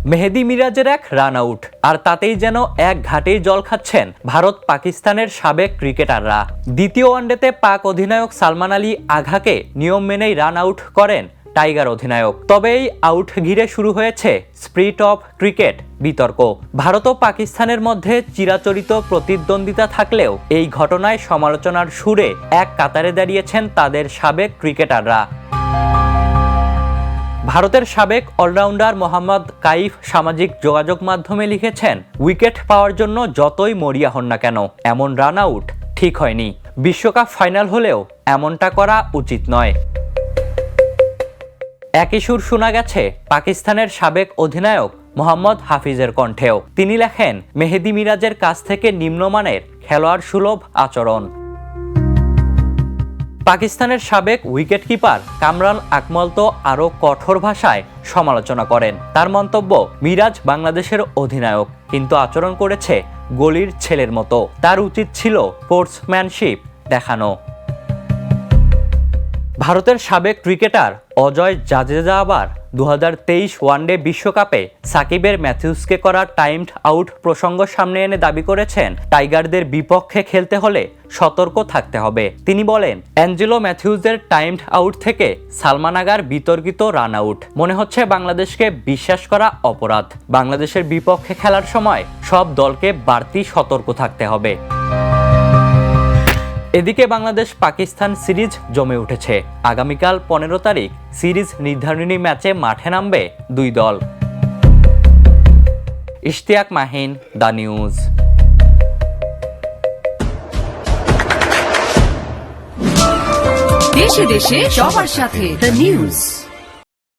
মেহেদী মিরাজের এক run out, আর তাতেই যেন এক ঘাটেই জল খাচ্ছেন ভারত পাকিস্তানের সাবেক ক্রিকেটাররা। দ্বিতীয় ওয়ানডেতে পাক অধিনায়ক সালমান আলী আঘাকে নিয়ম মেনেই রান আউট করেন টাইগার অধিনায়ক। তবে এই আউট ঘিরে শুরু হয়েছে স্পিরিট অফ ক্রিকেট বিতর্ক। ভারত ও পাকিস্তানের মধ্যে চিরাচরিত প্রতিদ্বন্দ্বিতা থাকলেও এই ঘটনায় সমালোচনার সুরে এক কাতারে দাঁড়িয়েছেন তাদের সাবেক ক্রিকেটাররা। ভারতের সাবেক অলরাউন্ডার মোহাম্মদ কাইফ সামাজিক যোগাযোগ মাধ্যমে লিখেছেন, উইকেট পাওয়ার জন্য যতই মরিয়া হন না কেন, এমন রান আউট ঠিক হয়নি। বিশ্বকাপ ফাইনাল হলেও এমনটা করা উচিত নয়। একই সুর শোনা গেছে পাকিস্তানের সাবেক অধিনায়ক মোহাম্মদ হাফিজের কণ্ঠেও। তিনি লেখেন, মেহেদী মিরাজের কাছ থেকে নিম্নমানের খেলোয়াড় সুলভ আচরণ। পাকিস্তানের সাবেক উইকেটকিপার কামরান আকমল তো আরও কঠোর ভাষায় সমালোচনা করেন। তার মন্তব্য, মিরাজ বাংলাদেশের অধিনায়ক, কিন্তু আচরণ করেছে গলির ছেলের মতো। তার উচিত ছিল স্পোর্টসম্যানশিপ দেখানো। ভারতের সাবেক ক্রিকেটার অজয় জাদেজা আবার 2023 ওয়ানডে বিশ্বকাপে সাকিবের ম্যাথিউসকে করা টাইমড আউট প্রসঙ্গ সামনে এনে দাবি করেছেন, টাইগারদের বিপক্ষে খেলতে হলে সতর্ক থাকতে হবে। তিনি বলেন, অ্যাঞ্জেলো ম্যাথিউসের টাইমড আউট থেকে সালমান আগার বিতর্কিত রান আউট মনে হচ্ছে বাংলাদেশকে বিশ্বাস করা অপরাধ। বাংলাদেশের বিপক্ষে খেলার সময় সব দলকে বাড়তি সতর্ক থাকতে হবে। এদিকে বাংলাদেশ পাকিস্তান সিরিজ জমে উঠেছে। আগামীকাল 15 তারিখ সিরিজ নির্ধারণী ম্যাচে মাঠে নামবে দুই দল। Ishtiaq Mahin, the news. দেশে দেশে সবার সাথে দ্য নিউজ।